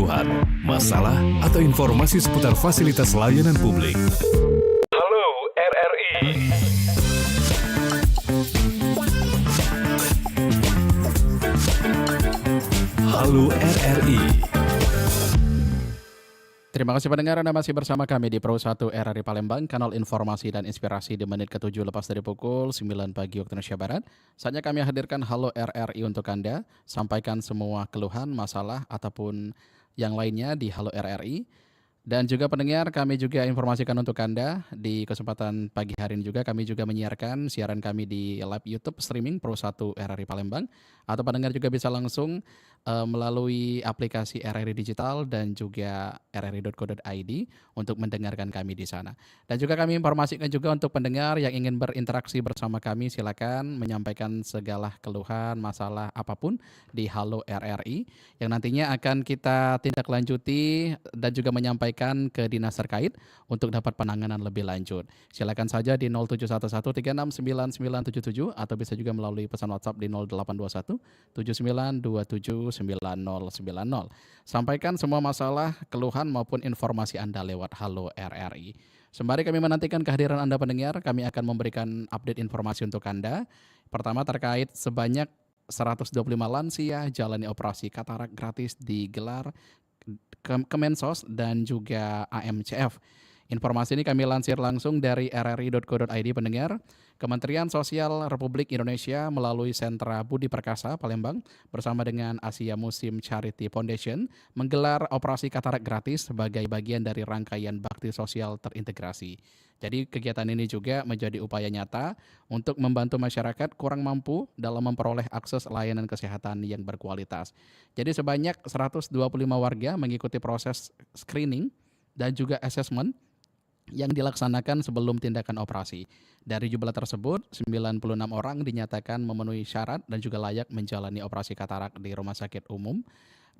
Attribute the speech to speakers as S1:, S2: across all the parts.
S1: keluhan, masalah, atau informasi seputar fasilitas layanan publik. Halo RRI. Halo RRI.
S2: Terima kasih pendengar, Anda masih bersama kami di Pro 1 RRI Palembang, kanal informasi dan inspirasi di menit ke-7 lepas dari pukul 9 pagi waktu Indonesia Barat. Saatnya kami hadirkan Halo RRI untuk Anda, sampaikan semua keluhan, masalah, ataupun yang lainnya di Halo RRI. Dan juga pendengar, kami juga informasikan untuk Anda di kesempatan pagi hari ini juga kami juga menyiarkan siaran kami di live YouTube streaming Pro 1 RRI Palembang, atau pendengar juga bisa langsung melalui aplikasi RRI Digital dan juga rri.co.id untuk mendengarkan kami di sana. Dan juga kami informasikan juga untuk pendengar yang ingin berinteraksi bersama kami, silakan menyampaikan segala keluhan, masalah apapun di Halo RRI yang nantinya akan kita tindak lanjuti dan juga menyampaikan ke dinas terkait untuk dapat penanganan lebih lanjut. Silakan saja di 0711369977 atau bisa juga melalui pesan WhatsApp di 0821 7927 9090. Sampaikan semua masalah, keluhan maupun informasi Anda lewat Halo RRI. Sembari kami menantikan kehadiran Anda pendengar, kami akan memberikan update informasi untuk Anda. Pertama terkait sebanyak 125 lansia jalani operasi katarak gratis digelar Kemensos dan juga AMCF. Informasi ini kami lansir langsung dari rri.co.id pendengar. Kementerian Sosial Republik Indonesia melalui Sentra Budi Perkasa Palembang bersama dengan Asia Muslim Charity Foundation menggelar operasi katarak gratis sebagai bagian dari rangkaian bakti sosial terintegrasi. Jadi kegiatan ini juga menjadi upaya nyata untuk membantu masyarakat kurang mampu dalam memperoleh akses layanan kesehatan yang berkualitas. Jadi sebanyak 125 warga mengikuti proses screening dan juga assessment yang dilaksanakan sebelum tindakan operasi. Dari jumlah tersebut, 96 orang dinyatakan memenuhi syarat dan juga layak menjalani operasi katarak di Rumah Sakit Umum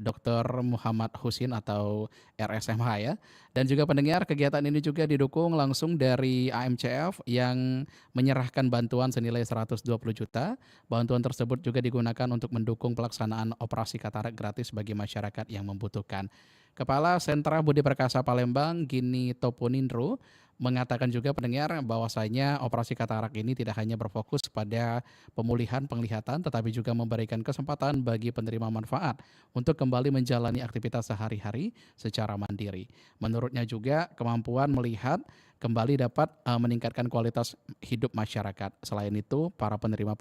S2: Dr. Muhammad Husin atau RSMH ya. Dan juga pendengar, kegiatan ini juga didukung langsung dari AMCF yang menyerahkan bantuan senilai 120 juta. Bantuan tersebut juga digunakan untuk mendukung pelaksanaan operasi katarak gratis bagi masyarakat yang membutuhkan. Kepala Sentra Budi Perkasa Palembang, Gini Topunindro, mengatakan juga pendengar bahwasanya operasi katarak ini tidak hanya berfokus pada pemulihan penglihatan tetapi juga memberikan kesempatan bagi penerima manfaat untuk kembali menjalani aktivitas sehari-hari secara mandiri. Menurutnya juga kemampuan melihat kembali dapat meningkatkan kualitas hidup masyarakat. Selain itu, para penerima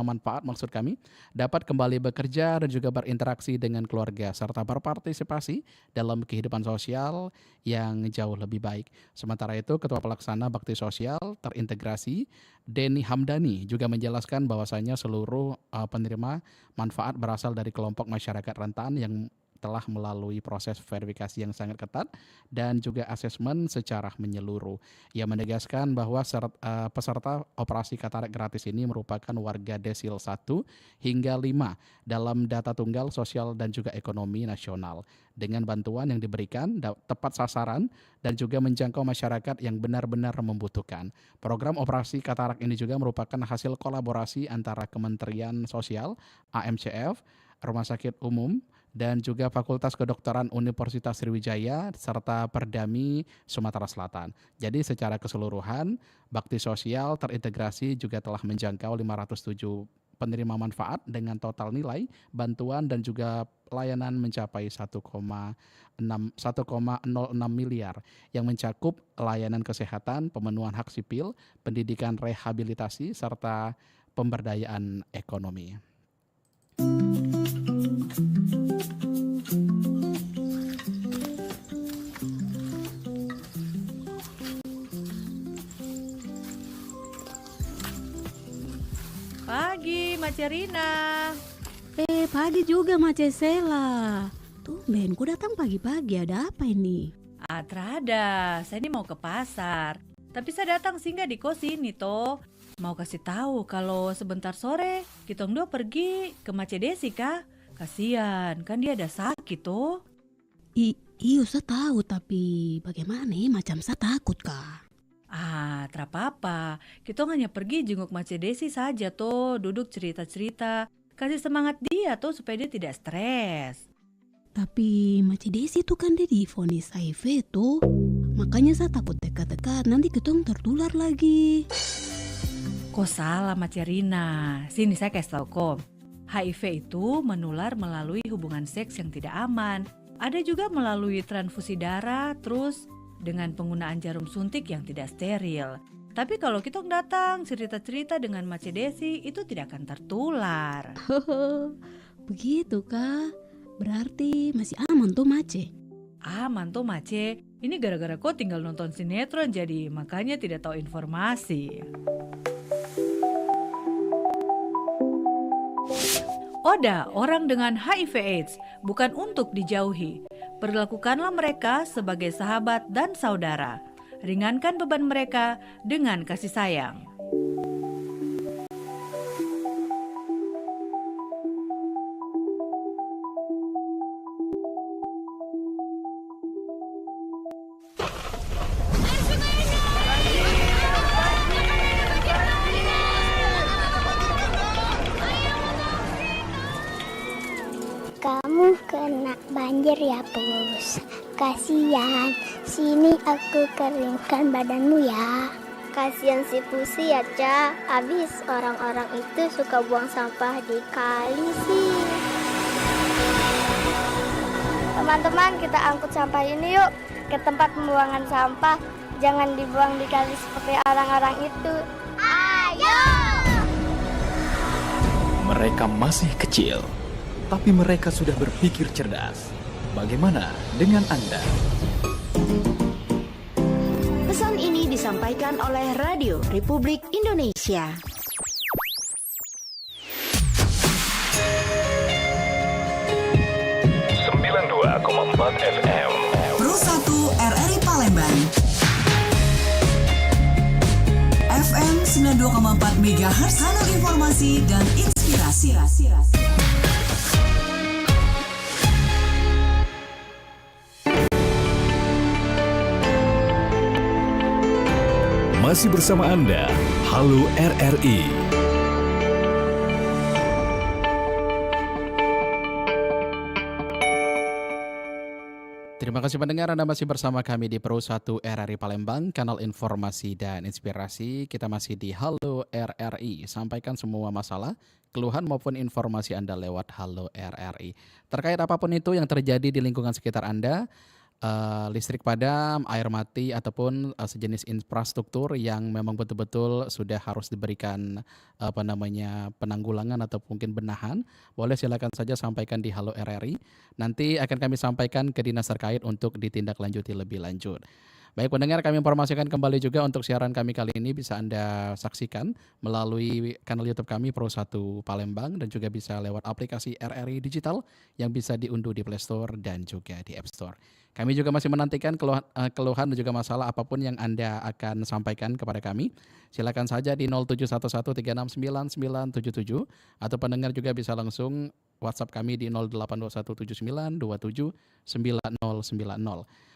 S2: manfaat maksud kami dapat kembali bekerja dan juga berinteraksi dengan keluarga serta berpartisipasi dalam kehidupan sosial yang jauh lebih baik. Sementara itu, Ketua Pelaksana Bakti Sosial Terintegrasi Denny Hamdani juga menjelaskan bahwasanya seluruh penerima manfaat berasal dari kelompok masyarakat rentan yang telah melalui proses verifikasi yang sangat ketat dan juga asesmen secara menyeluruh. Ia menegaskan bahwa peserta operasi katarak gratis ini merupakan warga desil 1 hingga 5 dalam data tunggal sosial dan juga ekonomi nasional. Dengan bantuan yang diberikan tepat sasaran dan juga menjangkau masyarakat yang benar-benar membutuhkan. Program operasi katarak ini juga merupakan hasil kolaborasi antara Kementerian Sosial, AMCF, Rumah Sakit Umum, dan juga Fakultas Kedokteran Universitas Sriwijaya serta Perdami Sumatera Selatan. Jadi secara keseluruhan, bakti sosial terintegrasi juga telah menjangkau 507 penerima manfaat dengan total nilai bantuan dan juga pelayanan mencapai 1,06 miliar yang mencakup layanan kesehatan, pemenuhan hak sipil, pendidikan rehabilitasi, serta pemberdayaan ekonomi.
S3: Pagi, Macerina.
S4: Pagi juga Macesela. Tumben, ku datang pagi-pagi, ada apa ini?
S3: Terada, saya ini mau ke pasar. Tapi saya datang singgah di kos ini toh. Mau kasih tahu kalau sebentar sore kita dua pergi ke Macedesi kah? Kasian, kan dia ada sakit toh.
S4: Iyo, saya tahu, tapi bagaimana macam saya takut kah?
S3: Terapa-apa. Kita hanya pergi jenguk Macedesi saja toh, duduk cerita-cerita. Kasih semangat dia tuh supaya dia tidak stres.
S4: Tapi Maci Desi tuh kan dia divonis HIV tuh. Makanya saya takut dekat-dekat, nanti ketong tertular lagi.
S3: Kok salah Maci Rina? Sini saya kasih tahu kok. HIV itu menular melalui hubungan seks yang tidak aman. Ada juga melalui transfusi darah, terus dengan penggunaan jarum suntik yang tidak steril. Tapi kalau kita datang cerita-cerita dengan Maci Desi itu tidak akan tertular.
S4: Begitu kah? Berarti masih aman tuh Mace.
S3: Aman tuh Mace, ini gara-gara kau tinggal nonton sinetron jadi makanya tidak tahu informasi. Oda, orang dengan HIV AIDS bukan untuk dijauhi. Perlakukanlah mereka sebagai sahabat dan saudara. Ringankan beban mereka dengan kasih sayang.
S5: Kamu kena banjir ya, Pus. Kasihan, sini aku keringkan badanmu ya. Kasihan si Pusi ya, Ca. Abis orang-orang itu suka buang sampah di kali sih. Teman-teman, kita angkut sampah ini yuk ke tempat pembuangan sampah. Jangan dibuang di kali seperti orang-orang itu. Ayo!
S6: Mereka masih kecil, tapi mereka sudah berpikir cerdas. Bagaimana dengan Anda?
S7: Pesan ini disampaikan oleh Radio Republik Indonesia.
S6: FM.
S8: Pro 1 RRI Palembang. FM 92,4 MHz, kanal informasi dan inspirasi.
S1: Masih bersama Anda, Halo RRI.
S2: Terima kasih pendengar, Anda masih bersama kami di Pro 1 RRI Palembang, kanal informasi dan inspirasi. Kita masih di Halo RRI. Sampaikan semua masalah, keluhan maupun informasi Anda lewat Halo RRI. Terkait apapun itu yang terjadi di lingkungan sekitar Anda, listrik padam, air mati, ataupun sejenis infrastruktur yang memang betul-betul sudah harus diberikan penanggulangan atau mungkin benahan, boleh silakan saja sampaikan di Halo RRI. Nanti akan kami sampaikan ke dinas terkait untuk ditindaklanjuti lebih lanjut. Baik pendengar, kami informasikan kembali juga untuk siaran kami kali ini bisa Anda saksikan melalui kanal YouTube kami Pro 1 Palembang dan juga bisa lewat aplikasi RRI Digital yang bisa diunduh di Play Store dan juga di App Store. Kami juga masih menantikan keluhan dan juga masalah apapun yang Anda akan sampaikan kepada kami. Silakan saja di 0711369977 atau pendengar juga bisa langsung WhatsApp kami di 082179279090.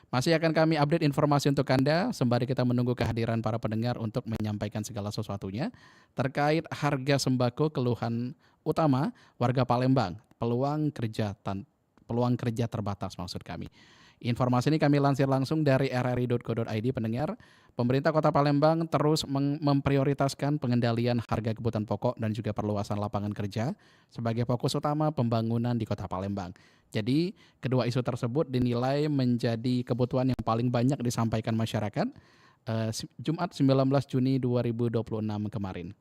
S2: Masih akan kami update informasi untuk Anda sembari kita menunggu kehadiran para pendengar untuk menyampaikan segala sesuatunya terkait harga sembako. Keluhan utama warga Palembang, peluang kerja terbatas maksud kami. Informasi ini kami lansir langsung dari rri.co.id. Pendengar, pemerintah Kota Palembang terus memprioritaskan pengendalian harga kebutuhan pokok dan juga perluasan lapangan kerja sebagai fokus utama pembangunan di Kota Palembang. Jadi, kedua isu tersebut dinilai menjadi kebutuhan yang paling banyak disampaikan masyarakat Jumat 19 Juni 2026 kemarin.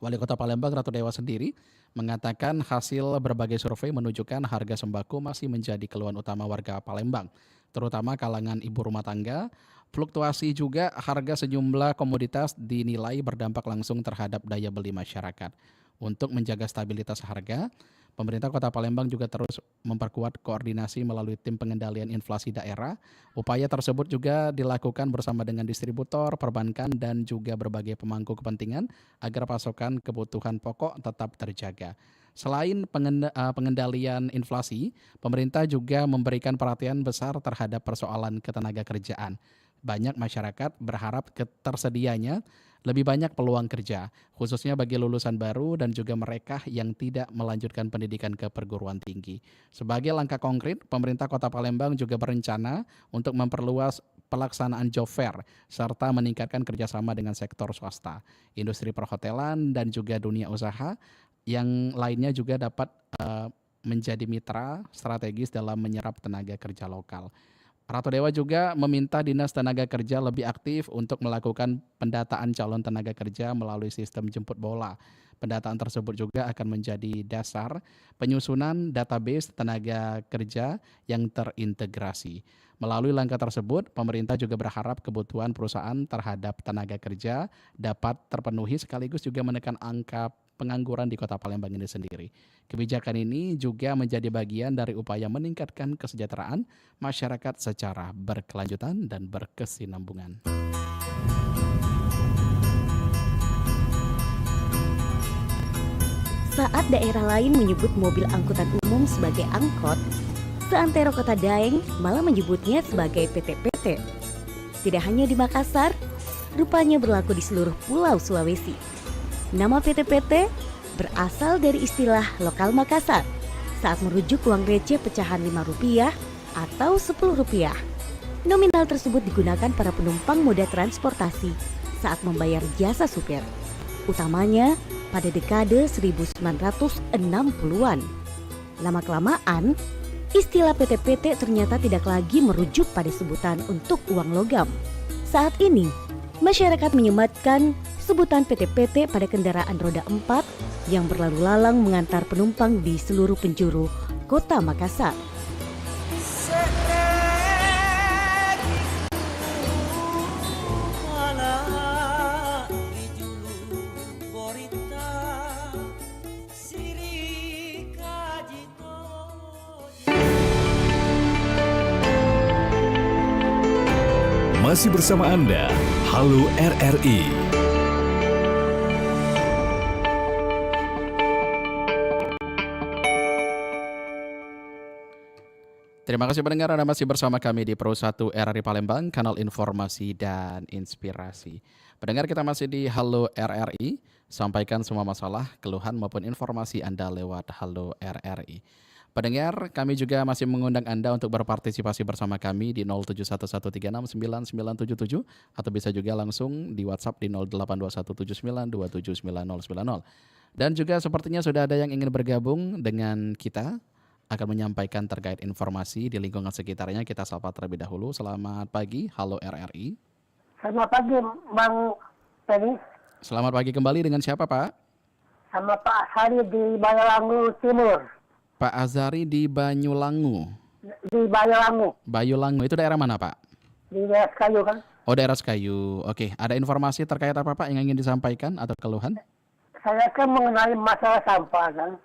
S2: Wali Kota Palembang Ratu Dewa sendiri mengatakan hasil berbagai survei menunjukkan harga sembako masih menjadi keluhan utama warga Palembang, terutama kalangan ibu rumah tangga. Fluktuasi juga harga sejumlah komoditas dinilai berdampak langsung terhadap daya beli masyarakat. Untuk menjaga stabilitas harga, pemerintah Kota Palembang juga terus memperkuat koordinasi melalui tim pengendalian inflasi daerah. Upaya tersebut juga dilakukan bersama dengan distributor, perbankan, dan juga berbagai pemangku kepentingan agar pasokan kebutuhan pokok tetap terjaga. Selain pengendalian inflasi, pemerintah juga memberikan perhatian besar terhadap persoalan ketenaga kerjaan. banyak masyarakat berharap tersedianya lebih banyak peluang kerja, khususnya bagi lulusan baru dan juga mereka yang tidak melanjutkan pendidikan ke perguruan tinggi. Sebagai langkah konkret, pemerintah Kota Palembang juga berencana untuk memperluas pelaksanaan job fair serta meningkatkan kerjasama dengan sektor swasta, industri perhotelan dan juga dunia usaha yang lainnya juga dapat menjadi mitra strategis dalam menyerap tenaga kerja lokal. Ratu Dewa juga meminta Dinas Tenaga Kerja lebih aktif untuk melakukan pendataan calon tenaga kerja melalui sistem jemput bola. Pendataan tersebut juga akan menjadi dasar penyusunan database tenaga kerja yang terintegrasi. Melalui langkah tersebut, pemerintah juga berharap kebutuhan perusahaan terhadap tenaga kerja dapat terpenuhi sekaligus juga menekan angka pengangguran di Kota Palembang ini sendiri. Kebijakan ini juga menjadi bagian dari upaya meningkatkan kesejahteraan masyarakat secara berkelanjutan dan berkesinambungan.
S9: Saat daerah lain menyebut mobil angkutan umum sebagai angkot, seantero Kota Daeng malah menyebutnya sebagai PT-PT. Tidak hanya di Makassar, rupanya berlaku di seluruh pulau Sulawesi. Nama PT-PT berasal dari istilah lokal Makassar saat merujuk uang receh pecahan Rp5 atau Rp10. Nominal tersebut digunakan para penumpang moda transportasi saat membayar jasa supir, utamanya pada dekade 1960-an. Lama-kelamaan, istilah PT-PT ternyata tidak lagi merujuk pada sebutan untuk uang logam. Saat ini, masyarakat menyematkan sebutan PT-PT pada kendaraan roda 4 yang berlalu lalang mengantar penumpang di seluruh penjuru Kota Makassar.
S1: Masih bersama Anda, Halo RRI.
S2: Terima kasih pendengar, Anda masih bersama kami di Pro 1 RRI Palembang, kanal informasi dan inspirasi. Pendengar, kita masih di Halo RRI, sampaikan semua masalah, keluhan maupun informasi Anda lewat Halo RRI. Pendengar, kami juga masih mengundang Anda untuk berpartisipasi bersama kami di 0711369977 atau bisa juga langsung di WhatsApp di 082179279090. Dan juga sepertinya sudah ada yang ingin bergabung dengan kita, akan menyampaikan terkait informasi di lingkungan sekitarnya. Kita sapa terlebih dahulu. Selamat pagi, Halo RRI.
S10: Selamat pagi, Bang Teddy.
S2: Selamat pagi kembali, dengan siapa, Pak?
S10: Sama Pak Azhari di Banyulangu Timur.
S2: Pak Azhari di Banyulangu.
S10: Di Banyulangu.
S2: Banyulangu itu daerah mana, Pak?
S10: Di daerah Sekayu kan.
S2: Oh, daerah Sekayu. Oke, ada informasi terkait apa, Pak, yang ingin disampaikan atau keluhan?
S10: Saya kan mengenai masalah sampah kan.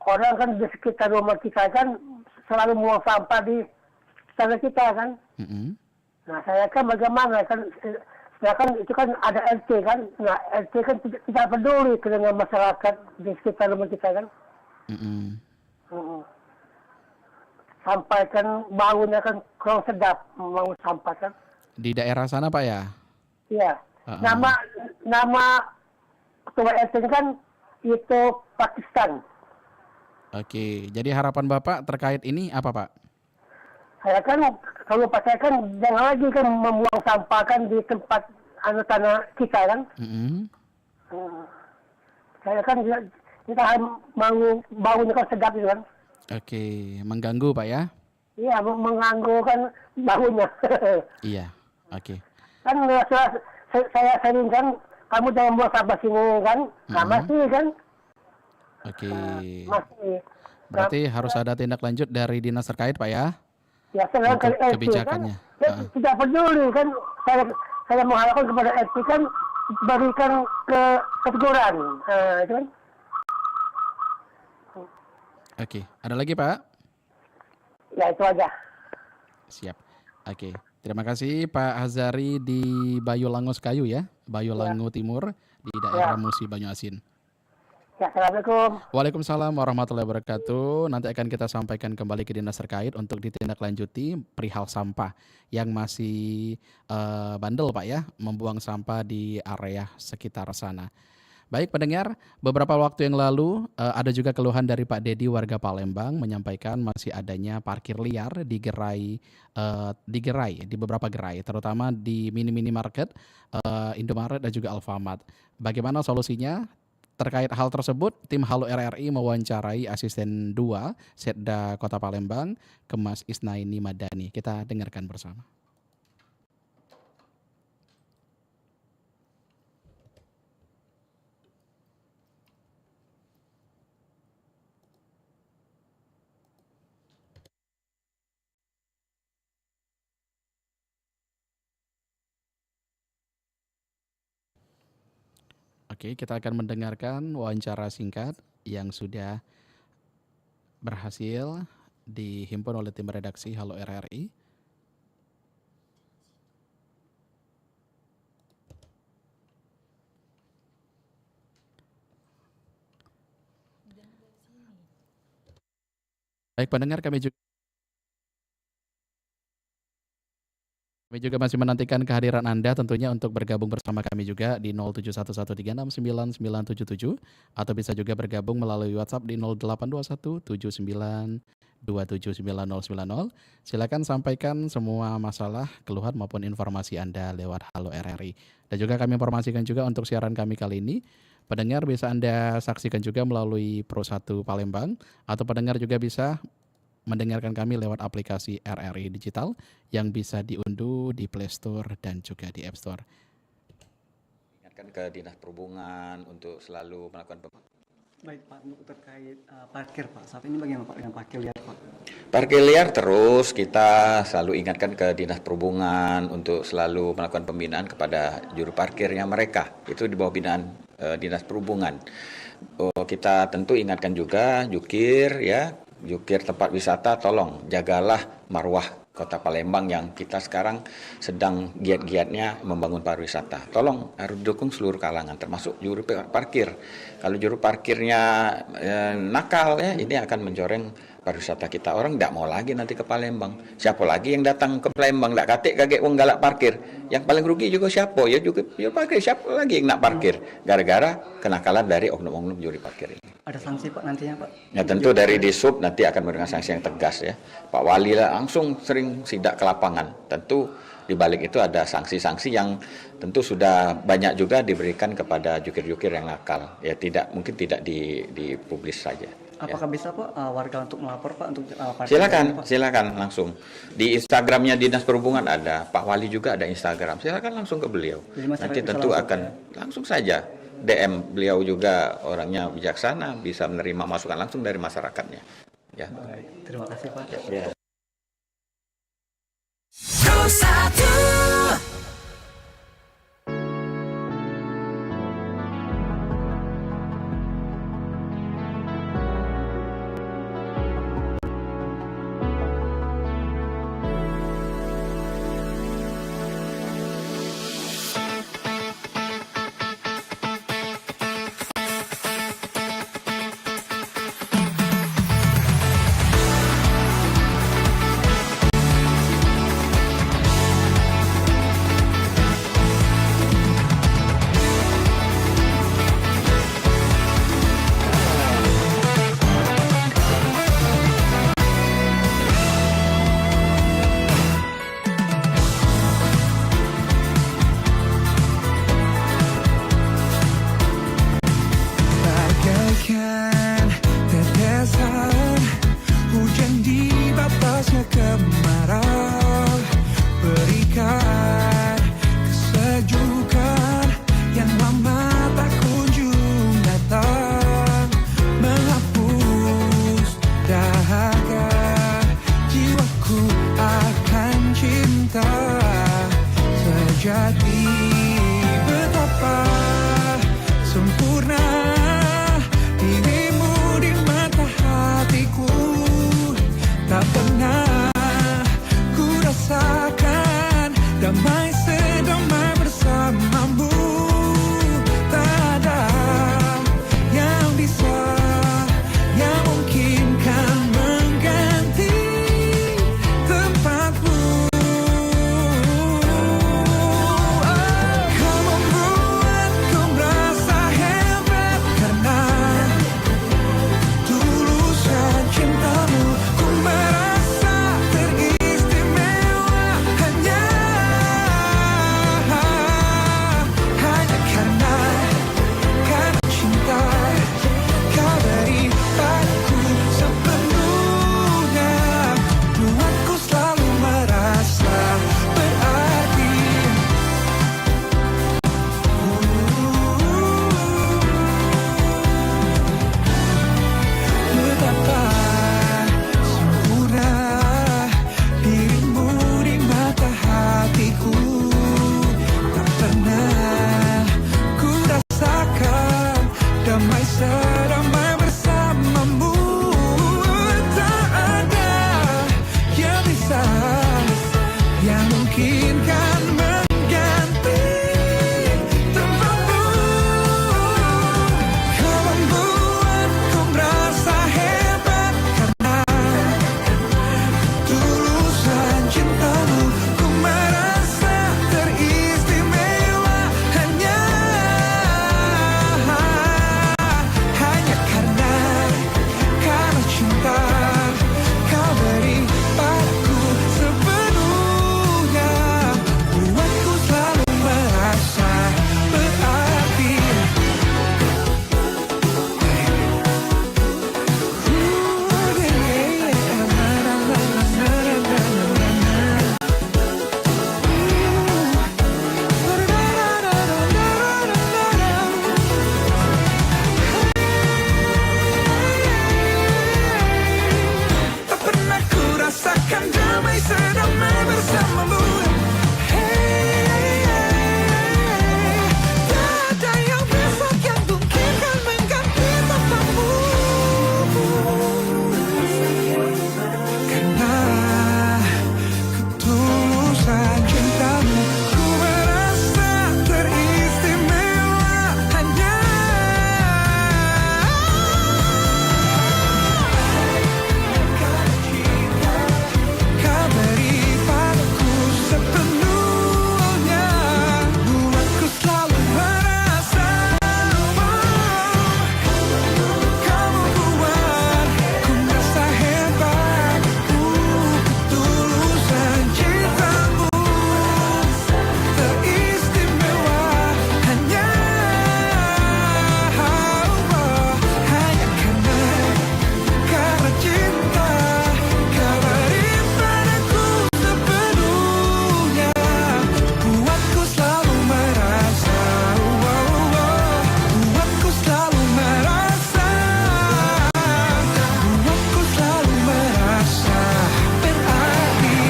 S10: Orang kan di sekitar rumah kita kan selalu buang sampah di tetangga kita kan. Nah, saya kan bagaimana kan? Ya kan itu kan ada RT kan. Nah, RT kan tidak peduli dengan masyarakat di sekitar rumah kita kan. Sampai kan baunya kan kurang sedap mau sampah kan.
S2: Di daerah sana, Pak, ya?
S10: Iya. Nama ketua RT kan itu Pakistan.
S2: Oke, jadi harapan Bapak terkait ini apa, Pak?
S10: Saya kan kalau Pak saya kan jangan lagi kan membuang sampah kan di tempat tanah kita kan. Saya kan kita mau baunya kan sedap itu kan.
S2: Oke, mengganggu, Pak, ya?
S10: Iya, mengganggu kan baunya.
S2: Iya, oke.
S10: Kan saya sering kan, kamu jangan buang sampah sini kan. Nah, masih kan.
S2: Oke.
S10: Masih.
S2: Berarti harus ada tindak lanjut dari dinas terkait, Pak, ya?
S10: Ya, sedang
S2: untuk
S10: RT
S2: kebijakannya.
S10: Kan, tidak peduli kan. Saya mengharapkan kepada RT kan berikan keteguran. Itu kan.
S2: Oke, ada lagi, Pak?
S10: Ya, itu aja.
S2: Siap. Oke, terima kasih Pak Azhari di Banyulangu Sekayu ya, Banyulangu Timur di daerah Musi Banyu Asin.
S10: Ya, Assalamualaikum.
S2: Waalaikumsalam warahmatullahi wabarakatuh. Nanti akan kita sampaikan kembali ke dinas terkait untuk ditindaklanjuti perihal sampah yang masih bandel Pak ya, membuang sampah di area sekitar sana. Baik pendengar, beberapa waktu yang lalu ada juga keluhan dari Pak Dedi warga Palembang menyampaikan masih adanya parkir liar di beberapa gerai, terutama di mini market, Indomaret dan juga Alfamart. Bagaimana solusinya? Terkait hal tersebut, tim Halo RRI mewawancarai Asisten 2 Setda Kota Palembang, Kemas Isnaini Madani. Kita dengarkan bersama. Oke, kita akan mendengarkan wawancara singkat yang sudah berhasil dihimpun oleh tim redaksi Halo RRI. Baik pendengar, kami juga masih menantikan kehadiran Anda tentunya untuk bergabung bersama kami juga di 0711369977 atau bisa juga bergabung melalui WhatsApp di 082179279090. Silakan sampaikan semua masalah, keluhan maupun informasi Anda lewat Halo RRI. Dan juga kami informasikan juga untuk siaran kami kali ini, pendengar bisa Anda saksikan juga melalui Pro 1 Palembang atau pendengar juga bisa mendengarkan kami lewat aplikasi RRI Digital yang bisa diunduh di Play Store dan juga di App Store.
S11: Ingatkan ke Dinas Perhubungan untuk selalu melakukan
S12: Baik Pak, untuk terkait parkir Pak, saat ini bagaimana Pak dengan parkir liar Pak?
S11: Parkir liar terus kita selalu ingatkan ke Dinas Perhubungan untuk selalu melakukan pembinaan kepada juru parkirnya mereka. Itu di bawah binaan Dinas Perhubungan. Kita tentu ingatkan juga jukir tempat wisata, tolong jagalah marwah Kota Palembang yang kita sekarang sedang giat-giatnya membangun pariwisata. Tolong harus didukung seluruh kalangan, termasuk juru parkir. Kalau juru parkirnya nakal ini akan mencoreng pariwisata kita. Orang tidak mau lagi nanti ke Palembang. Siapa lagi yang datang ke Palembang? Tidak kaget wong galak parkir. Yang paling rugi juga siapa? Ya juga juru parkir. Siapa lagi yang nak parkir? Gara-gara kenakalan dari oknum-oknum juru parkir ini.
S12: Ada sanksi Pak nantinya Pak?
S11: Ya tentu dari Disub nanti akan memberikan sanksi yang tegas ya. Pak Wali langsung sering sidak ke lapangan. Tentu di balik itu ada sanksi-sanksi yang tentu sudah banyak juga diberikan kepada jukir-jukir yang nakal. Ya mungkin tidak dipublis saja.
S12: Apakah bisa Pak warga untuk melapor Pak untuk
S11: Silakan langsung. Di Instagramnya Dinas Perhubungan ada, Pak Wali juga ada Instagram. Silakan langsung ke beliau. Nanti tentu akan langsung saja DM. Beliau juga orangnya bijaksana, bisa menerima masukan langsung dari masyarakatnya. Ya.
S12: Baik, terima kasih Pak.
S11: Ya.
S13: Bersamamu tak ada yang bisa mungkin kan mengganti tempatmu. Kau membuatku merasa hebat karena ketulusan cintamu. Ku merasa teristimewa hanya karena cinta kau beri padaku sepenuhnya. Buatku selalu merasa berarti. Tak pernah ku rasakan damai sedamai bersamamu. Tak ada yang besok yang mungkin kan mengganti tempatmu. Karena ketulusan cintamu, ku merasa teristimewa hanya kau beri padaku sepenuhnya. Buatku selalu merasa kau membuatku merasa hebat. Ketulusan cintamu teristimewa hanya karena cinta kau beri padaku sepenuhnya. Buatku selalu merasa, buatku selalu merasa, buatku selalu merasa berarti.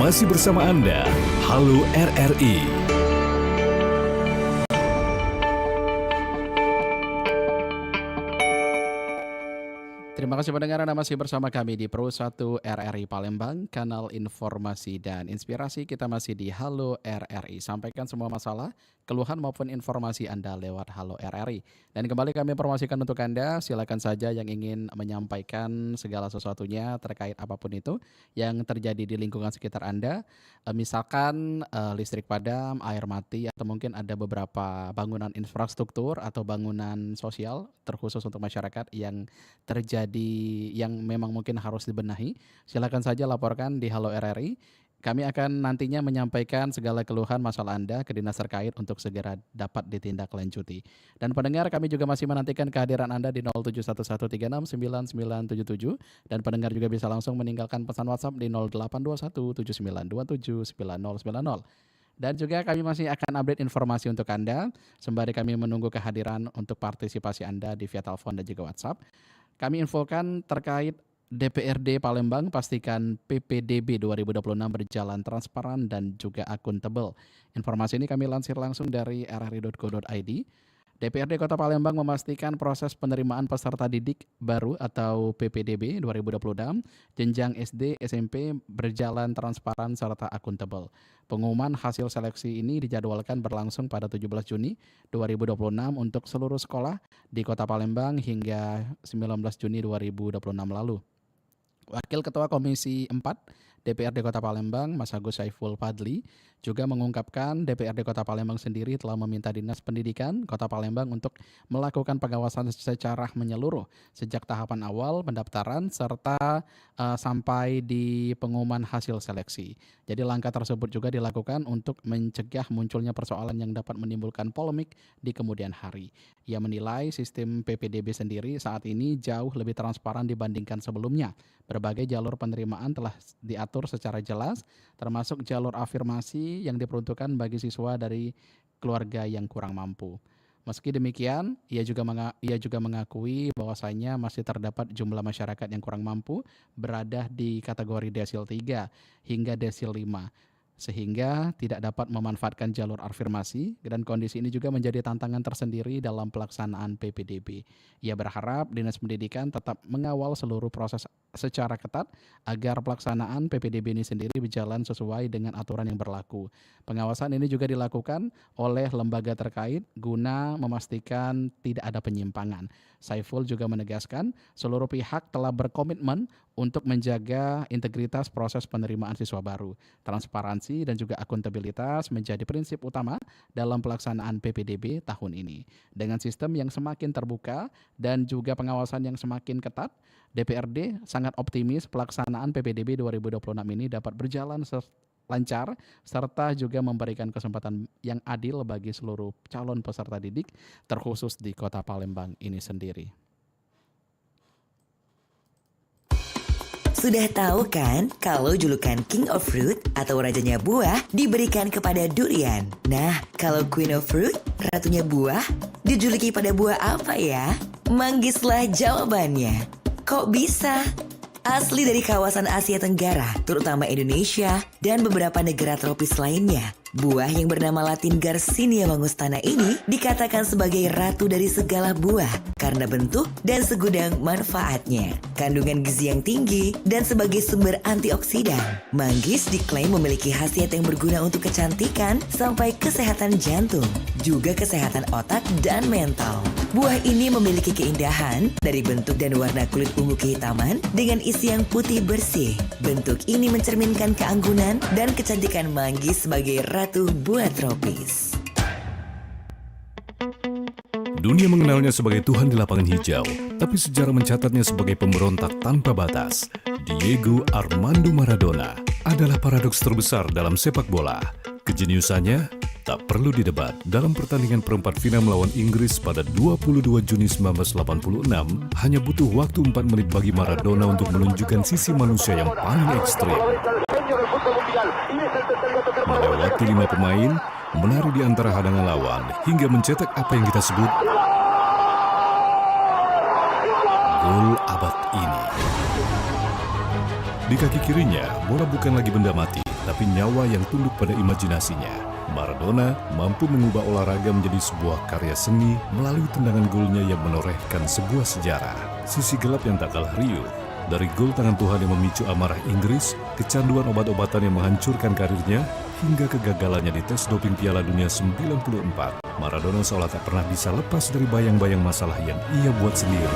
S1: Masih bersama Anda, Halo RRI.
S2: Terima kasih pendengar, Anda masih bersama kami di Pro 1 RRI Palembang, kanal informasi dan inspirasi. Kita masih di Halo RRI. Sampaikan semua masalah, keluhan maupun informasi Anda lewat Halo RRI. Dan kembali kami informasikan untuk Anda, silakan saja yang ingin menyampaikan segala sesuatunya terkait apapun itu yang terjadi di lingkungan sekitar Anda. Misalkan listrik padam, air mati, atau mungkin ada beberapa bangunan infrastruktur atau bangunan sosial terkhusus untuk masyarakat yang terjadi yang memang mungkin harus dibenahi, silakan saja laporkan di Halo RRI. Kami akan nantinya menyampaikan segala keluhan masalah Anda ke dinas terkait untuk segera dapat ditindaklanjuti. Dan pendengar, kami juga masih menantikan kehadiran Anda di 0711369977 dan pendengar juga bisa langsung meninggalkan pesan WhatsApp di 082179279090. Dan juga kami masih akan update informasi untuk Anda sembari kami menunggu kehadiran untuk partisipasi Anda di via telepon dan juga WhatsApp. Kami infokan terkait DPRD Palembang, pastikan PPDB 2026 berjalan transparan dan juga akuntabel. Informasi ini kami lansir langsung dari rri.co.id. DPRD Kota Palembang memastikan proses penerimaan peserta didik baru atau PPDB 2026 jenjang SD SMP berjalan transparan serta akuntabel. Pengumuman hasil seleksi ini dijadwalkan berlangsung pada 17 Juni 2026 untuk seluruh sekolah di Kota Palembang hingga 19 Juni 2026 lalu. Wakil Ketua Komisi 4 DPRD Kota Palembang, Mas Agus Saiful Fadli, juga mengungkapkan DPRD Kota Palembang sendiri telah meminta Dinas Pendidikan Kota Palembang untuk melakukan pengawasan secara menyeluruh sejak tahapan awal pendaftaran serta sampai di pengumuman hasil seleksi. Jadi langkah tersebut juga dilakukan untuk mencegah munculnya persoalan yang dapat menimbulkan polemik di kemudian hari. Ia menilai sistem PPDB sendiri saat ini jauh lebih transparan dibandingkan sebelumnya. Berbagai jalur penerimaan telah diatur secara jelas, termasuk jalur afirmasi yang diperuntukkan bagi siswa dari keluarga yang kurang mampu. Meski demikian, ia juga mengakui bahwasanya masih terdapat jumlah masyarakat yang kurang mampu berada di kategori desil 3 hingga desil 5 sehingga tidak dapat memanfaatkan jalur afirmasi, dan kondisi ini juga menjadi tantangan tersendiri dalam pelaksanaan PPDB. Ia berharap Dinas Pendidikan tetap mengawal seluruh proses secara ketat agar pelaksanaan PPDB ini sendiri berjalan sesuai dengan aturan yang berlaku. Pengawasan ini juga dilakukan oleh lembaga terkait guna memastikan tidak ada penyimpangan. Saiful juga menegaskan seluruh pihak telah berkomitmen untuk menjaga integritas proses penerimaan siswa baru. Transparansi dan juga akuntabilitas menjadi prinsip utama dalam pelaksanaan PPDB tahun ini. Dengan sistem yang semakin terbuka dan juga pengawasan yang semakin ketat, DPRD sangat optimis pelaksanaan PPDB 2026 ini dapat berjalan lancar serta juga memberikan kesempatan yang adil bagi seluruh calon peserta didik terkhusus di Kota Palembang ini sendiri.
S14: Sudah tahu kan kalau julukan King of Fruit atau rajanya buah diberikan kepada durian. Nah, kalau Queen of Fruit, ratunya buah, dijuluki pada buah apa ya? Manggislah jawabannya. Kok bisa? Asli dari kawasan Asia Tenggara, terutama Indonesia dan beberapa negara tropis lainnya. Buah yang bernama Latin Garcinia mangustana ini dikatakan sebagai ratu dari segala buah karena bentuk dan segudang manfaatnya. Kandungan gizi yang tinggi dan sebagai sumber antioksidan. Manggis diklaim memiliki khasiat yang berguna untuk kecantikan sampai kesehatan jantung, juga kesehatan otak dan mental. Buah ini memiliki keindahan dari bentuk dan warna kulit ungu kehitaman dengan isi yang putih bersih. Bentuk ini mencerminkan keanggunan dan kecantikan manggis sebagai ratu buah tropis.
S1: Dunia mengenalnya sebagai Tuhan di lapangan hijau, tapi sejarah mencatatnya sebagai pemberontak tanpa batas. Diego Armando Maradona adalah paradoks terbesar dalam sepak bola. Kejeniusannya tak perlu didebat. Dalam pertandingan perempat final melawan Inggris pada 22 Juni 1986, hanya butuh waktu 4 menit bagi Maradona untuk menunjukkan sisi manusia yang paling ekstrim. Melewati 5 pemain, menari di antara hadangan lawan, hingga mencetak apa yang kita sebut gol abad ini. Di kaki kirinya, bola bukan lagi benda mati, tapi nyawa yang tunduk pada imajinasinya. Maradona mampu mengubah olahraga menjadi sebuah karya seni melalui tendangan golnya yang menorehkan sebuah sejarah. Sisi gelap yang tak kalah riuh. Dari gol tangan Tuhan yang memicu amarah Inggris, kecanduan obat-obatan yang menghancurkan karirnya, hingga kegagalannya di tes doping Piala Dunia 94. Maradona seolah tak pernah bisa lepas dari bayang-bayang masalah yang ia buat sendiri.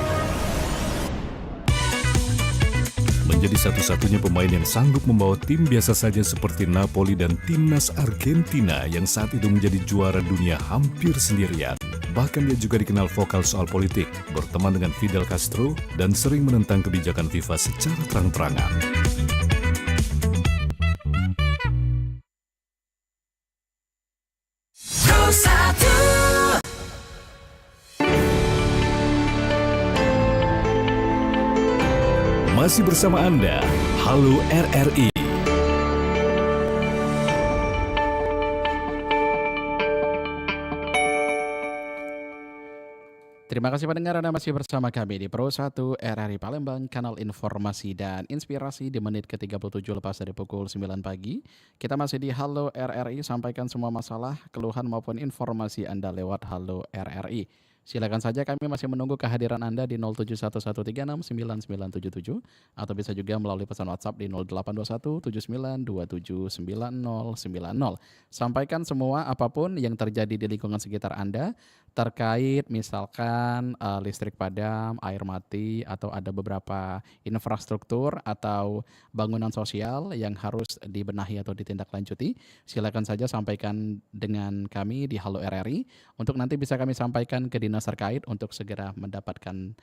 S1: Menjadi satu-satunya pemain yang sanggup membawa tim biasa saja seperti Napoli dan timnas Argentina yang saat itu menjadi juara dunia hampir sendirian. Bahkan dia juga dikenal vokal soal politik, berteman dengan Fidel Castro, dan sering menentang kebijakan FIFA secara terang-terangan. Masih bersama Anda, Halo RRI.
S2: Terima kasih pendengar, Anda masih bersama kami di Pro 1 RRI Palembang, kanal informasi dan inspirasi di menit ke-37 lepas dari pukul 9 pagi. Kita masih di Halo RRI, sampaikan semua masalah, keluhan maupun informasi Anda lewat Halo RRI. Silakan saja, kami masih menunggu kehadiran Anda di 0711369977 atau bisa juga melalui pesan WhatsApp di 082179279090. Sampaikan semua apapun yang terjadi di lingkungan sekitar Anda terkait misalkan listrik padam, air mati, atau ada beberapa infrastruktur atau bangunan sosial yang harus dibenahi atau ditindaklanjuti. Silakan saja sampaikan dengan kami di Halo RRI untuk nanti bisa kami sampaikan ke dinas terkait untuk segera mendapatkan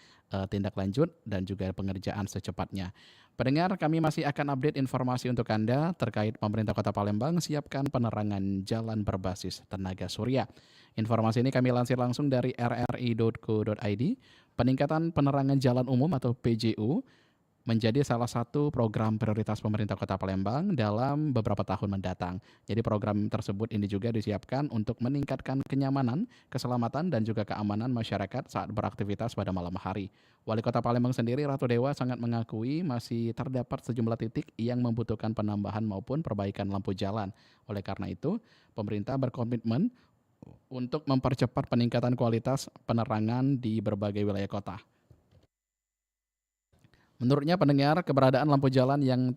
S2: tindak lanjut dan juga pengerjaan secepatnya. Pendengar, kami masih akan update informasi untuk Anda terkait pemerintah Kota Palembang siapkan penerangan jalan berbasis tenaga surya. Informasi ini kami lansir langsung dari rri.co.id. Peningkatan penerangan jalan umum atau PJU menjadi salah satu program prioritas pemerintah Kota Palembang dalam beberapa tahun mendatang. Jadi program tersebut ini juga disiapkan untuk meningkatkan kenyamanan, keselamatan, dan juga keamanan masyarakat saat beraktivitas pada malam hari. Wali Kota Palembang sendiri, Ratu Dewa, sangat mengakui masih terdapat sejumlah titik yang membutuhkan penambahan maupun perbaikan lampu jalan. Oleh karena itu, pemerintah berkomitmen untuk mempercepat peningkatan kualitas penerangan di berbagai wilayah kota. Menurutnya pendengar, keberadaan lampu jalan yang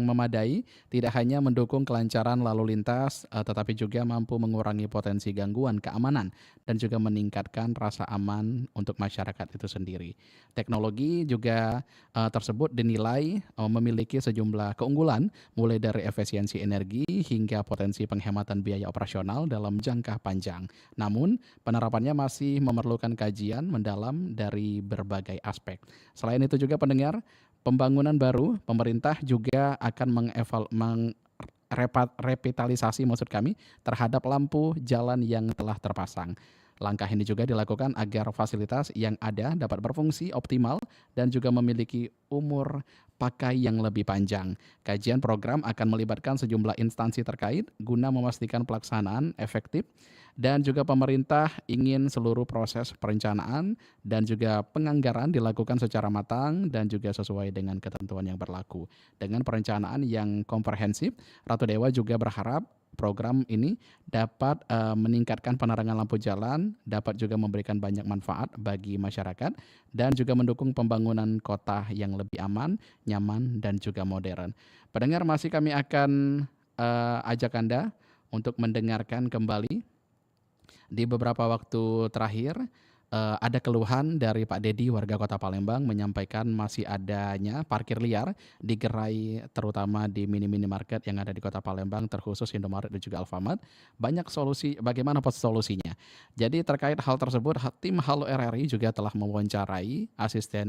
S2: memadai tidak hanya mendukung kelancaran lalu lintas, tetapi juga mampu mengurangi potensi gangguan keamanan dan juga meningkatkan rasa aman untuk masyarakat itu sendiri. Teknologi juga tersebut dinilai memiliki sejumlah keunggulan, mulai dari efisiensi energi hingga potensi penghematan biaya operasional dalam jangka panjang. Namun, penerapannya masih memerlukan kajian mendalam dari berbagai aspek. Selain itu juga pendengar, pembangunan baru, pemerintah juga akan revitalisasi terhadap lampu jalan yang telah terpasang. Langkah ini juga dilakukan agar fasilitas yang ada dapat berfungsi optimal dan juga memiliki umur pakai yang lebih panjang. Kajian program akan melibatkan sejumlah instansi terkait guna memastikan pelaksanaan efektif, dan juga pemerintah ingin seluruh proses perencanaan dan juga penganggaran dilakukan secara matang dan juga sesuai dengan ketentuan yang berlaku. Dengan perencanaan yang komprehensif, Ratu Dewa juga berharap program ini dapat meningkatkan penerangan lampu jalan, dapat juga memberikan banyak manfaat bagi masyarakat, dan juga mendukung pembangunan kota yang lebih aman, nyaman, dan juga modern. Pendengar, masih kami akan ajak Anda untuk mendengarkan kembali. Di beberapa waktu terakhir, ada keluhan dari Pak Dedi, warga Kota Palembang, menyampaikan masih adanya parkir liar di gerai, terutama di mini-mini market yang ada di Kota Palembang, terkhusus Indomaret dan juga Alfamart. Banyak solusi, bagaimana solusinya? Jadi terkait hal tersebut, tim Halo RRI juga telah mewawancarai asisten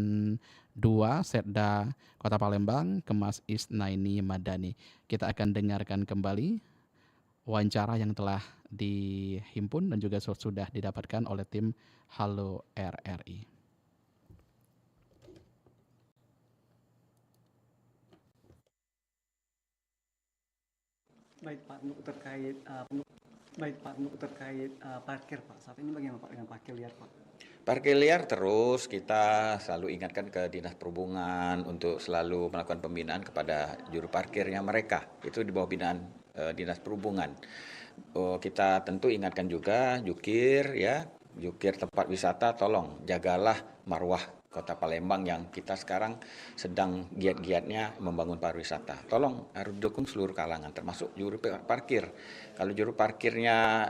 S2: 2 Setda Kota Palembang, Kemas Isnaini Madani. Kita akan dengarkan kembali wawancara yang telah dihimpun dan juga sudah didapatkan oleh tim Halo RRI.
S12: Baik Pak, untuk terkait parkir Pak. Saat ini bagaimana Pak dengan parkir liar Pak?
S11: Parkir liar terus kita selalu ingatkan ke Dinas Perhubungan untuk selalu melakukan pembinaan kepada juru parkirnya mereka. Itu di bawah binaan Dinas Perhubungan. Kita tentu ingatkan juga jukir tempat wisata, tolong jagalah marwah Kota Palembang yang kita sekarang sedang giat-giatnya membangun pariwisata. Tolong harus dukung seluruh kalangan, termasuk juru parkir. Kalau juru parkirnya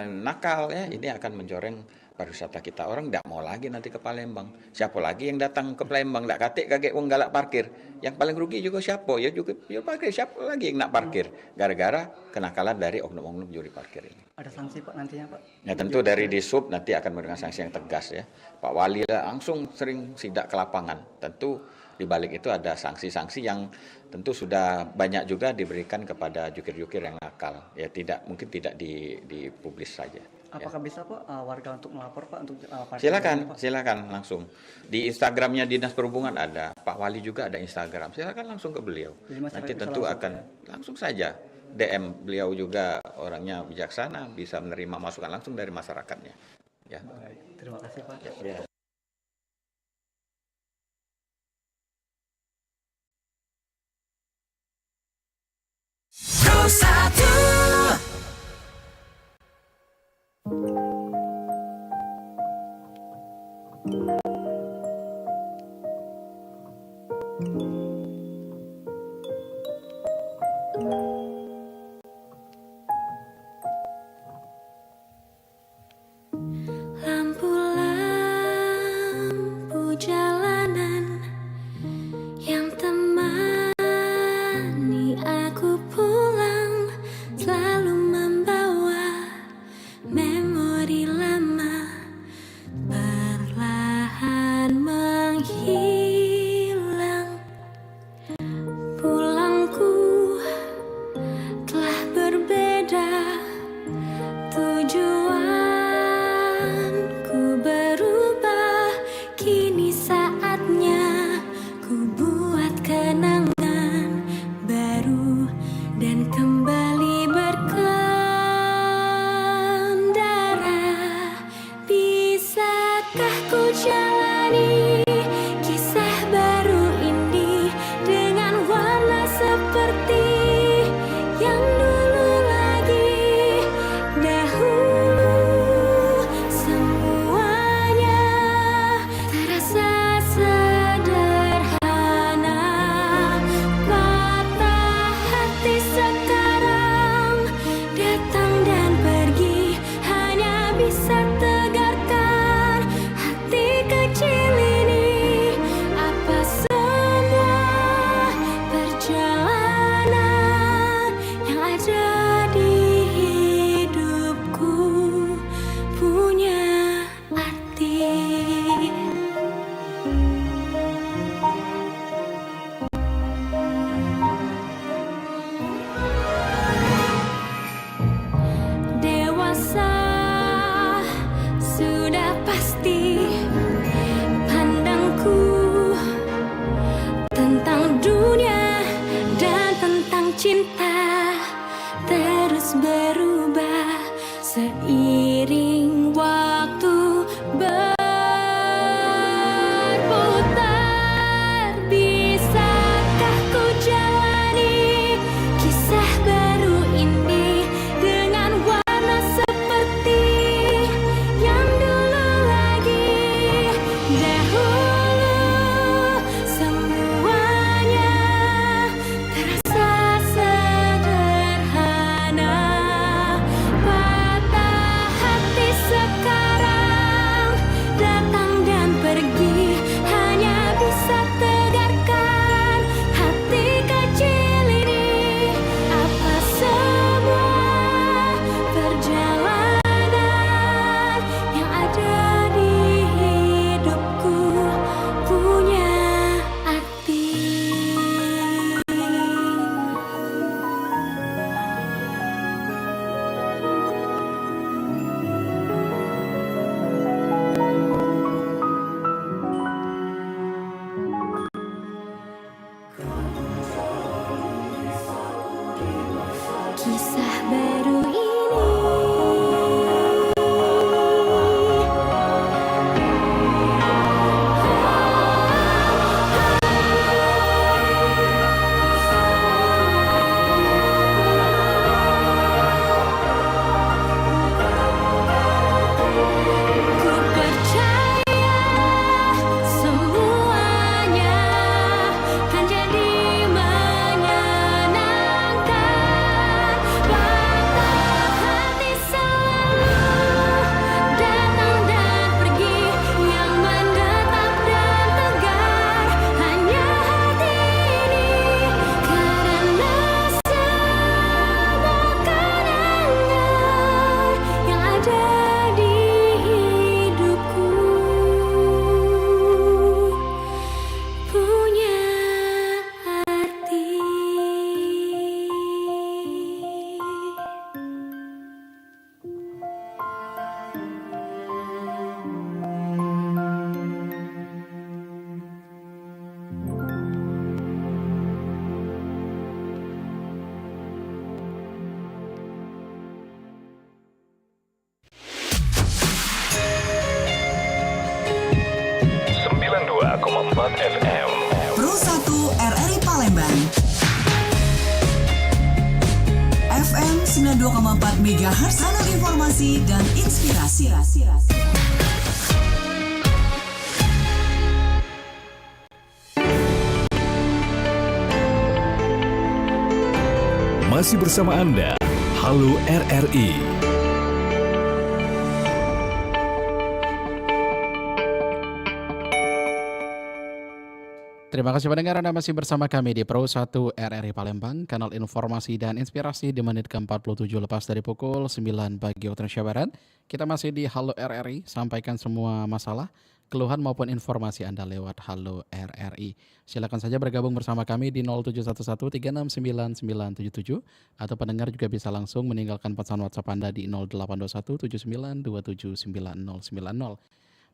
S11: nakal ini akan mencoreng pariwisata kita. Orang tidak mau lagi nanti ke Palembang. Siapa lagi yang datang ke Palembang? Tak katik kaget wong galak parkir. Yang paling rugi juga siapa? Ya juga parkir. Siapa lagi yang nak parkir? Gara-gara kenakalan dari oknum-oknum juri parkir ini.
S12: Ada sanksi Pak nantinya Pak?
S11: Ya tentu dari Disub nanti akan memberikan sanksi yang tegas ya. Pak Wali langsung sering sidak ke lapangan. Tentu di balik itu ada sanksi-sanksi yang tentu sudah banyak juga diberikan kepada jukir-jukir yang nakal. Ya mungkin tidak dipublis saja.
S12: Apakah bisa Pak warga untuk melapor Pak untuk parkir?
S11: Silakan langsung. Di Instagramnya Dinas Perhubungan ada, Pak Wali juga ada Instagram. Silakan langsung ke beliau. Nanti tentu akan langsung saja DM. Beliau juga orangnya bijaksana, bisa menerima masukan langsung dari masyarakatnya. Ya.
S12: Baik, terima kasih Pak.
S11: Ya.
S15: Lampu-lampu jalanan yang temani aku pulang. pasti pandangku tentang dunia dan tentang cinta terus berubah seiring waktu berputar. Bisakah ku jalani kisah baru ini dengan warna seperti yang dulu lagi? Dahulu semuanya terasa sederhana, patah hati sekarang datang dan pergi, hanya bisa tegarkan hati kecil ini. Apa semua perjalanan yang ada di hidupku punya arti. Kisah baru ku percaya semuanya kan jadi menyenangkan. Patah hati selalu datang dan pergi, yang menetap dan tegar hanya hati ini. Karena semua kenangan yang ada di hidupku punya arti.
S8: Pro 1 RRI Palembang, FM 92,4 MHz, kanal informasi dan inspirasi.
S1: Masih bersama Anda, Halo RRI.
S2: Terima kasih pendengar, Anda masih bersama kami di Pro 1 RRI Palembang, kanal informasi dan inspirasi di menit ke-47 lepas dari pukul 9 pagi waktu Indonesia Barat. Kita masih di Halo RRI, sampaikan semua masalah, keluhan maupun informasi Anda lewat Halo RRI. Silakan saja bergabung bersama kami di 0711369977 atau pendengar juga bisa langsung meninggalkan pesan WhatsApp Anda di 082179279090.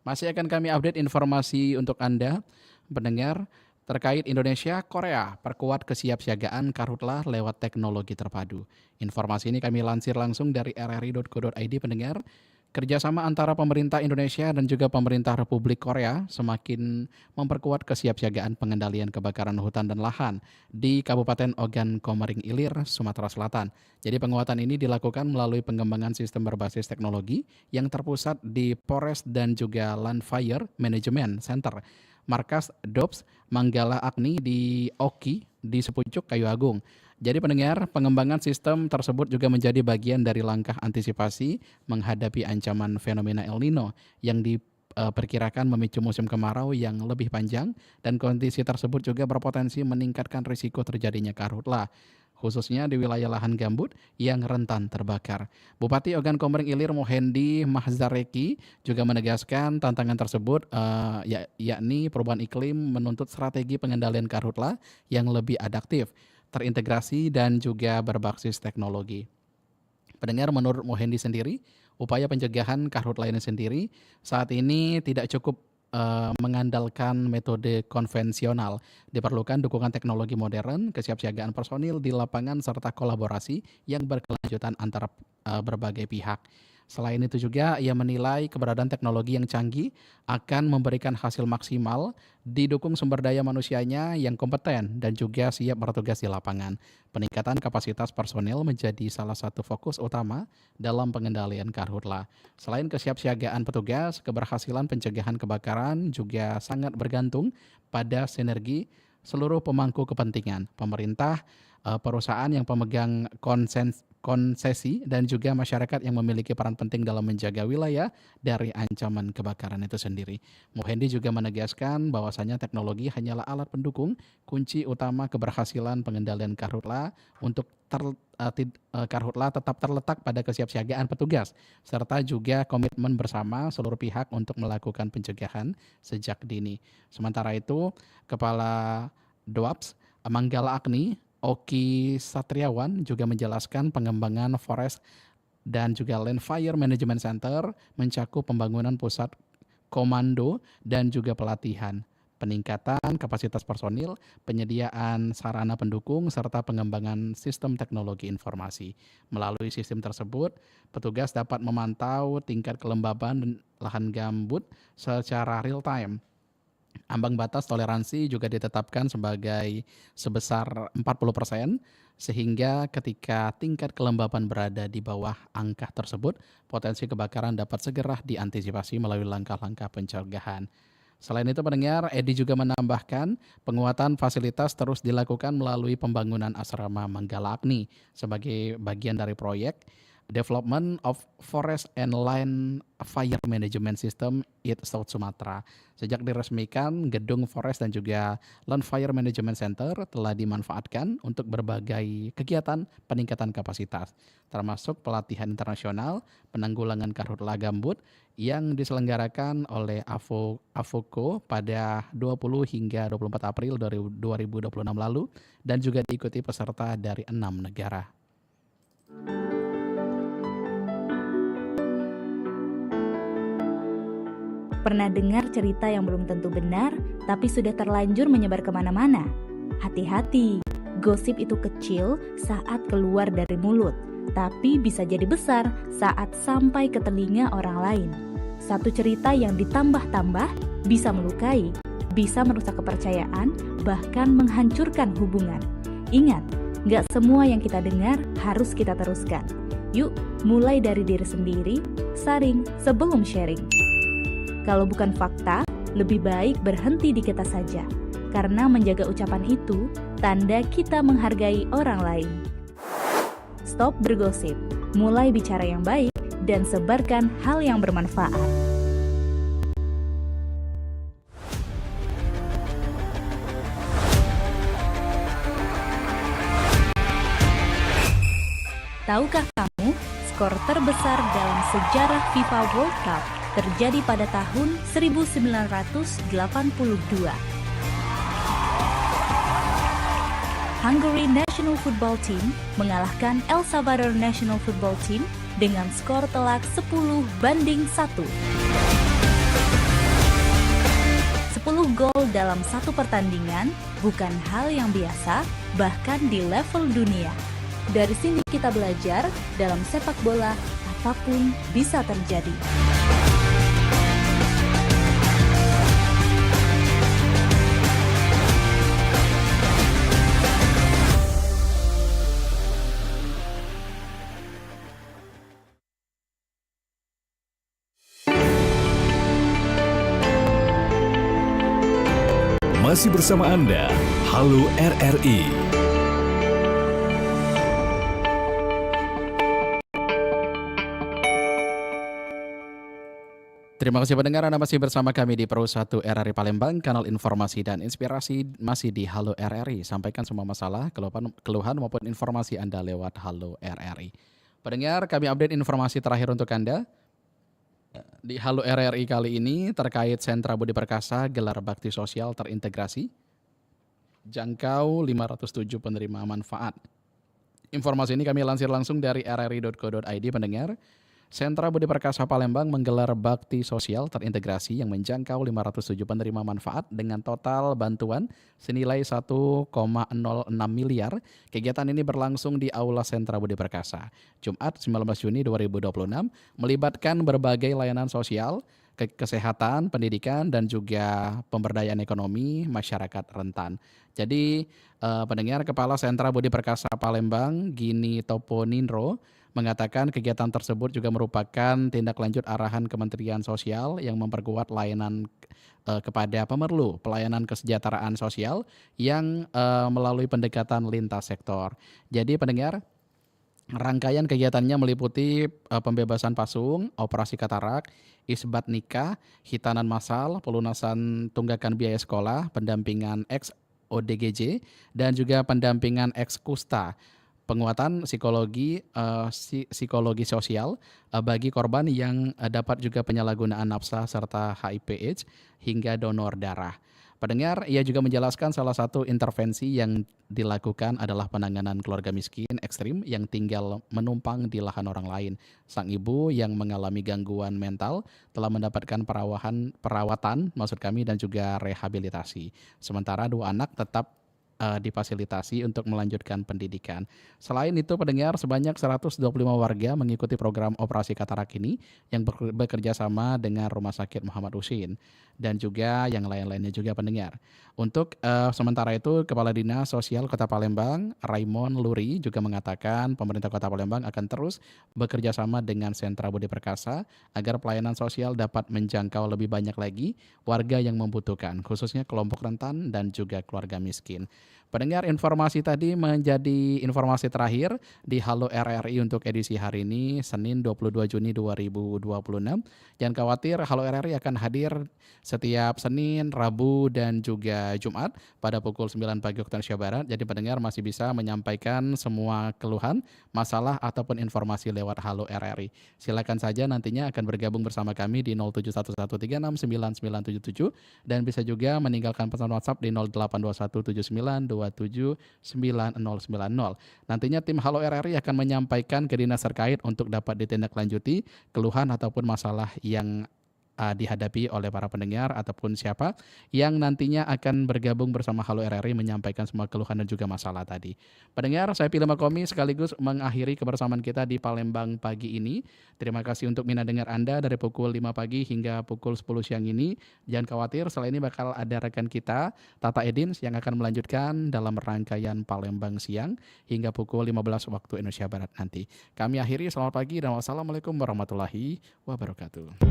S2: Masih akan kami update informasi untuk Anda, pendengar, terkait Indonesia, Korea, perkuat kesiapsiagaan karhutlah lewat teknologi terpadu. Informasi ini kami lansir langsung dari rri.co.id, pendengar. Kerjasama antara pemerintah Indonesia dan juga pemerintah Republik Korea semakin memperkuat kesiapsiagaan pengendalian kebakaran hutan dan lahan di Kabupaten Ogan Komering Ilir, Sumatera Selatan. Jadi penguatan ini dilakukan melalui pengembangan sistem berbasis teknologi yang terpusat di Forest dan juga Land Fire Management Center, markas DOPS Manggala Agni di Oki di Sepucuk, Kayu Agung. Jadi pendengar, pengembangan sistem tersebut juga menjadi bagian dari langkah antisipasi menghadapi ancaman fenomena El Nino yang diperkirakan memicu musim kemarau yang lebih panjang, dan kondisi tersebut juga berpotensi meningkatkan risiko terjadinya karhutlah, khususnya di wilayah lahan gambut yang rentan terbakar. Bupati Ogan Komering Ilir Mohendi Mahzareki juga menegaskan tantangan tersebut yakni perubahan iklim menuntut strategi pengendalian karhutlah yang lebih adaptif, terintegrasi dan juga berbasis teknologi. Pendengar, menurut Mohendi sendiri, upaya pencegahan karhutla ini sendiri saat ini tidak cukup mengandalkan metode konvensional. Diperlukan dukungan teknologi modern, kesiapsiagaan personil di lapangan, serta kolaborasi yang berkelanjutan antara berbagai pihak. Selain itu juga ia menilai keberadaan teknologi yang canggih akan memberikan hasil maksimal didukung sumber daya manusianya yang kompeten dan juga siap bertugas di lapangan. Peningkatan kapasitas personil menjadi salah satu fokus utama dalam pengendalian karhutla. Selain kesiapsiagaan petugas, keberhasilan pencegahan kebakaran juga sangat bergantung pada sinergi seluruh pemangku kepentingan, pemerintah, perusahaan yang pemegang konsesi dan juga masyarakat yang memiliki peran penting dalam menjaga wilayah dari ancaman kebakaran itu sendiri. Muhendi juga menegaskan bahwasanya teknologi hanyalah alat pendukung kunci utama keberhasilan pengendalian karhutla. Untuk karhutla tetap terletak pada kesiapsiagaan petugas serta juga komitmen bersama seluruh pihak untuk melakukan pencegahan sejak dini. Sementara itu, Kepala DOAPS Manggala Agni Oki Satriawan juga menjelaskan pengembangan Forest dan juga Land Fire Management Center mencakup pembangunan pusat komando dan juga pelatihan, peningkatan kapasitas personil, penyediaan sarana pendukung, serta pengembangan sistem teknologi informasi. Melalui sistem tersebut, petugas dapat memantau tingkat kelembaban lahan gambut secara real time. Ambang batas toleransi juga ditetapkan sebesar 40%, sehingga ketika tingkat kelembaban berada di bawah angka tersebut, potensi kebakaran dapat segera diantisipasi melalui langkah-langkah pencegahan. Selain itu pendengar, Edi juga menambahkan penguatan fasilitas terus dilakukan melalui pembangunan asrama Manggala Agni sebagai bagian dari proyek Development of Forest and Land Fire Management System IT South Sumatra. Sejak diresmikan, gedung Forest dan juga Land Fire Management Center telah dimanfaatkan untuk berbagai kegiatan peningkatan kapasitas, termasuk pelatihan internasional penanggulangan karhutla gambut yang diselenggarakan oleh AFOKO pada 20 hingga 24 April 2026 lalu dan juga diikuti peserta dari 6 negara.
S16: Pernah dengar cerita yang belum tentu benar, tapi sudah terlanjur menyebar kemana-mana? Hati-hati, gosip itu kecil saat keluar dari mulut, tapi bisa jadi besar saat sampai ke telinga orang lain. Satu cerita yang ditambah-tambah bisa melukai, bisa merusak kepercayaan, bahkan menghancurkan hubungan. Ingat, gak semua yang kita dengar harus kita teruskan. Yuk, mulai dari diri sendiri, saring sebelum sharing. Kalau bukan fakta, lebih baik berhenti di kita saja. Karena menjaga ucapan itu, tanda kita menghargai orang lain. Stop bergosip, mulai bicara yang baik, dan sebarkan hal yang bermanfaat. Tahukah kamu, skor terbesar dalam sejarah FIFA World Cup terjadi pada tahun 1982. Hungary National Football Team mengalahkan El Salvador National Football Team dengan skor telak 10-1. 10 gol dalam satu pertandingan bukan hal yang biasa, bahkan di level dunia. Dari sini kita belajar, dalam sepak bola apapun bisa terjadi.
S1: Masih bersama Anda, Halo RRI.
S2: Terima kasih pendengar, Anda masih bersama kami di Pro 1 RRI Palembang, kanal informasi dan inspirasi masih di Halo RRI. Sampaikan semua masalah, keluhan maupun informasi Anda lewat Halo RRI. Pendengar, kami update informasi terakhir untuk Anda. Di Halo RRI kali ini terkait Sentra Budi Perkasa gelar bakti sosial terintegrasi, jangkau 507 penerima manfaat. Informasi ini kami lansir langsung dari rri.co.id pendengar. Sentra Budi Perkasa Palembang menggelar bakti sosial terintegrasi yang menjangkau 507 penerima manfaat dengan total bantuan senilai 1,06 miliar. Kegiatan ini berlangsung di Aula Sentra Budi Perkasa, Jumat 19 Juni 2026, melibatkan berbagai layanan sosial, kesehatan, pendidikan, dan juga pemberdayaan ekonomi masyarakat rentan. Jadi pendengar, Kepala Sentra Budi Perkasa Palembang, Gini Toponindro, mengatakan kegiatan tersebut juga merupakan tindak lanjut arahan Kementerian Sosial yang memperkuat layanan kepada pemerlu pelayanan kesejahteraan sosial yang melalui pendekatan lintas sektor. Jadi pendengar, rangkaian kegiatannya meliputi pembebasan pasung, operasi katarak, isbat nikah, hitanan massal, pelunasan tunggakan biaya sekolah, pendampingan ex ODGJ, dan juga pendampingan ex kusta. Penguatan psikologi sosial bagi korban yang dapat juga penyalahgunaan nafsa serta HIV/AIDS hingga donor darah. Pendengar, ia juga menjelaskan salah satu intervensi yang dilakukan adalah penanganan keluarga miskin ekstrim yang tinggal menumpang di lahan orang lain. Sang ibu yang mengalami gangguan mental telah mendapatkan perawatan dan juga rehabilitasi. Sementara 2 anak tetap difasilitasi untuk melanjutkan pendidikan. Selain itu, pendengar, sebanyak 125 warga mengikuti program operasi katarak ini yang bekerja sama dengan Rumah Sakit Muhammad Husin dan juga yang lain-lainnya juga, pendengar. Untuk sementara itu, Kepala Dinas Sosial Kota Palembang, Raymond Luri, juga mengatakan pemerintah Kota Palembang akan terus bekerja sama dengan Sentra Budi Perkasa agar pelayanan sosial dapat menjangkau lebih banyak lagi warga yang membutuhkan, khususnya kelompok rentan dan juga keluarga miskin. Pendengar, informasi tadi menjadi informasi terakhir di Halo RRI untuk edisi hari ini, Senin 22 Juni 2026. Jangan khawatir, Halo RRI akan hadir setiap Senin, Rabu, dan juga Jumat pada pukul 9 pagi waktu Indonesia Barat. Jadi pendengar masih bisa menyampaikan semua keluhan, masalah, ataupun informasi lewat Halo RRI. Silakan saja nantinya akan bergabung bersama kami di 0711369977 dan bisa juga meninggalkan pesan WhatsApp di 082179279090. Nantinya tim Halo RRI akan menyampaikan ke dinas terkait untuk dapat ditindaklanjuti keluhan ataupun masalah yang dihadapi oleh para pendengar ataupun siapa yang nantinya akan bergabung bersama Halo RRI menyampaikan semua keluhan dan juga masalah tadi. Pendengar, saya Pilih Makomi sekaligus mengakhiri kebersamaan kita di Palembang pagi ini. Terima kasih untuk minat dengar Anda dari pukul 5 pagi hingga pukul 10 siang ini. Jangan khawatir, setelah ini bakal ada rekan kita, Tata Edins, yang akan melanjutkan dalam rangkaian Palembang siang hingga pukul 15 waktu Indonesia Barat nanti. Kami akhiri, selamat pagi dan wassalamualaikum warahmatullahi wabarakatuh.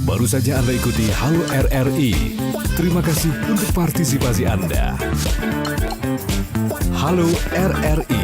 S1: Baru saja Anda ikuti Halo RRI. Terima kasih untuk partisipasi Anda. Halo RRI.